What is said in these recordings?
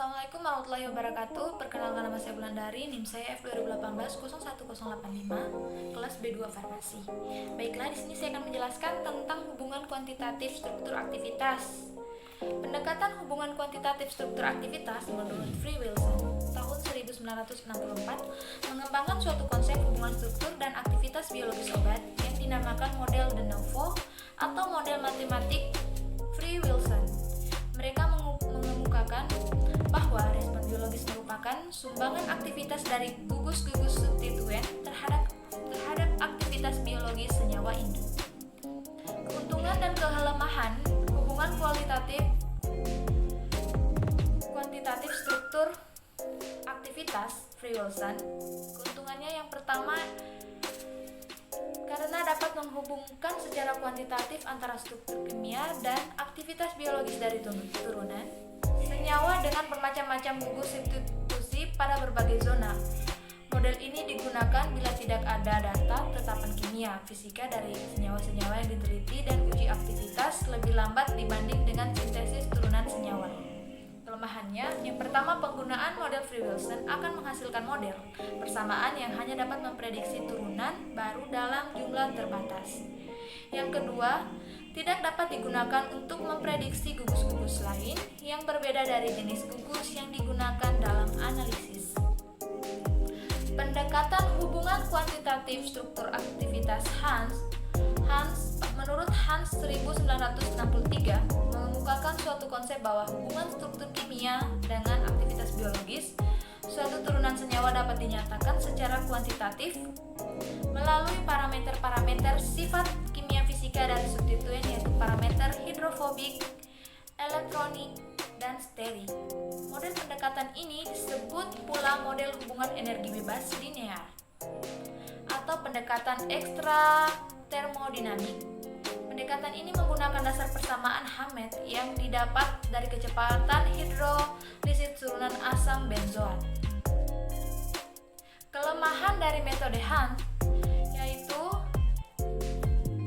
Assalamualaikum warahmatullahi wabarakatuh. Perkenalkan, nama saya Wulandari, NIM saya F2018-01085, kelas B2 Farmasi. Baiklah, di sini saya akan menjelaskan tentang hubungan kuantitatif struktur aktivitas. Pendekatan hubungan kuantitatif struktur aktivitas menurut Free Wilson tahun 1964 mengembangkan suatu konsep hubungan struktur dan aktivitas biologis obat yang dinamakan model de novo atau model matematik Free Wilson. Mereka mengemukakan bahwa respon biologis merupakan sumbangan aktivitas dari gugus-gugus substituen terhadap aktivitas biologis senyawa induk. Keuntungan dan kelemahan hubungan kuantitatif struktur aktivitas Free Wilson. Keuntungannya yang pertama, karena dapat menghubungkan secara kuantitatif antara struktur kimia dan aktivitas biologis dari turunan senyawa dengan bermacam-macam gugus substitusi pada berbagai zona. Model ini digunakan bila tidak ada data tetapan kimia, fisika dari senyawa-senyawa yang diteliti dan uji aktivitas lebih lambat dibanding dengan sintesis turunan senyawa. Kelemahannya, yang pertama, penggunaan model Free Wilson akan menghasilkan model persamaan yang hanya dapat memprediksi turunan baru dalam jumlah terbatas. Yang kedua, tidak dapat digunakan untuk memprediksi gugus-gugus lain yang berbeda dari jenis gugus yang digunakan dalam analisis. Pendekatan hubungan kuantitatif struktur aktivitas menurut Hans 1963 mengemukakan suatu konsep bahwa hubungan struktur kimia dengan aktivitas biologis suatu turunan senyawa dapat dinyatakan secara kuantitatif melalui parameter-parameter sifat kimia fisika dari substituen, yaitu parameter hidrofobik, elektronik, dan sterik. Model pendekatan ini disebut pula model hubungan energi bebas linear atau pendekatan ekstra termodinamik. Pendekatan ini menggunakan dasar persamaan Hammett yang didapat dari kecepatan hidrolisis turunan asam benzoat. Kelemahan dari metode Hans yaitu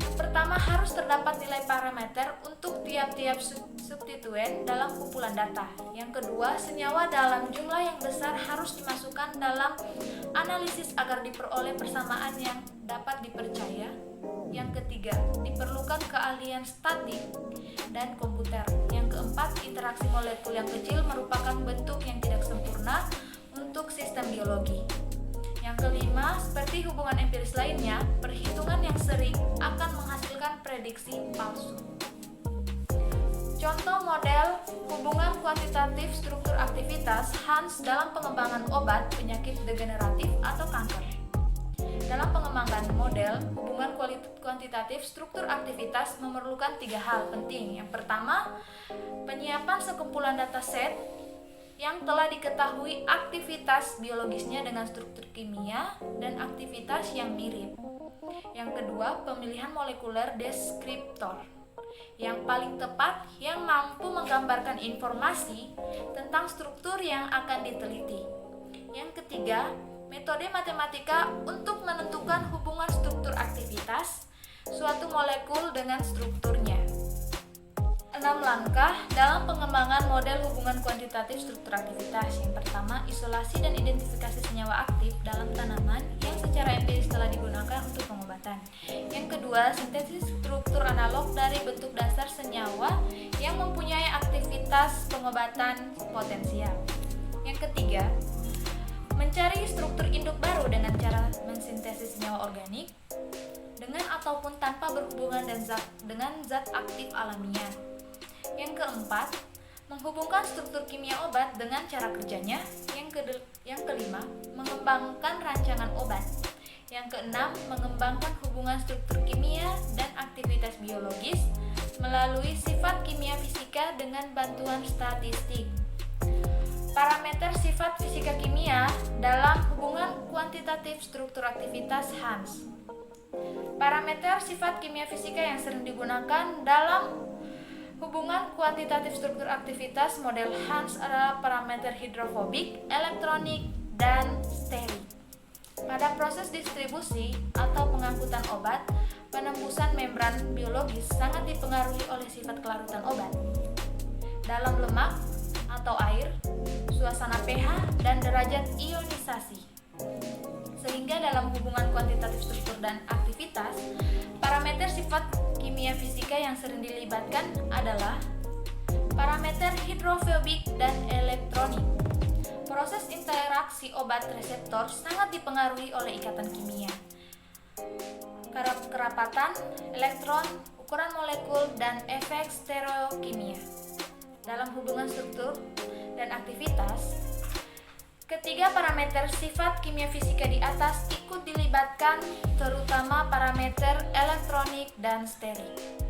yang pertama, harus terdapat nilai parameter untuk tiap-tiap substituen dalam kumpulan data. Yang kedua, senyawa dalam jumlah yang besar harus dimasukkan dalam analisis agar diperoleh persamaan yang dapat dipercaya. Yang ketiga, diperlukan keahlian statik dan komputer. Yang keempat, interaksi molekul yang kecil merupakan bentuk yang tidak sempurna untuk sistem biologi. Yang kelima, seperti hubungan empiris lainnya, perhitungan yang sering akan menghasilkan prediksi palsu. Contoh model hubungan kuantitatif struktur aktivitas Hans dalam pengembangan obat penyakit degeneratif atau kanker. Dalam pengembangan model hubungan kuantitatif struktur aktivitas memerlukan 3 hal penting. Yang pertama, penyiapan sekumpulan dataset yang telah diketahui aktivitas biologisnya dengan struktur kimia dan aktivitas yang mirip. Yang kedua, pemilihan molekuler deskriptor yang paling tepat yang mampu menggambarkan informasi tentang struktur yang akan diteliti. Yang ketiga, metode matematika untuk menentukan hubungan struktur aktivitas suatu molekul dengan strukturnya. 6 langkah dalam pengembangan model hubungan kuantitatif struktur aktivitas. Yang pertama, isolasi dan identifikasi senyawa aktif dalam tanaman yang secara empiris telah digunakan untuk pengobatan. Yang kedua, sintesis struktur analog dari bentuk dasar senyawa yang mempunyai aktivitas pengobatan potensial. Yang ketiga, mencari struktur induk baru dengan cara mensintesis senyawa organik dengan ataupun tanpa berhubungan dengan zat aktif alamiah. Yang keempat, menghubungkan struktur kimia obat dengan cara kerjanya. Yang kelima, mengembangkan rancangan obat. Yang keenam, mengembangkan hubungan struktur kimia dan aktivitas biologis melalui sifat kimia fisika dengan bantuan statistik. Parameter sifat fisika kimia dalam hubungan kuantitatif struktur aktivitas Hans. Parameter sifat kimia fisika yang sering digunakan dalam hubungan kuantitatif struktur aktivitas model Hans adalah parameter hidrofobik, elektronik, dan sterik. Pada proses distribusi atau pengangkutan obat, penembusan membran biologis sangat dipengaruhi oleh sifat kelarutan obat. Dalam lemak atau air, suasana pH, dan derajat ionisasi. Sehingga dalam hubungan kuantitatif struktur dan aktivitas, parameter sifat kimia fisika yang sering dilibatkan adalah parameter hidrofobik dan elektronik. Proses interaksi obat reseptor sangat dipengaruhi oleh ikatan kimia, kerapatan elektron, ukuran molekul, dan efek stereokimia. Dalam hubungan struktur dan aktivitas, ketiga parameter sifat kimia fisika di atas ikut dilibatkan, terutama parameter elektronik dan sterik.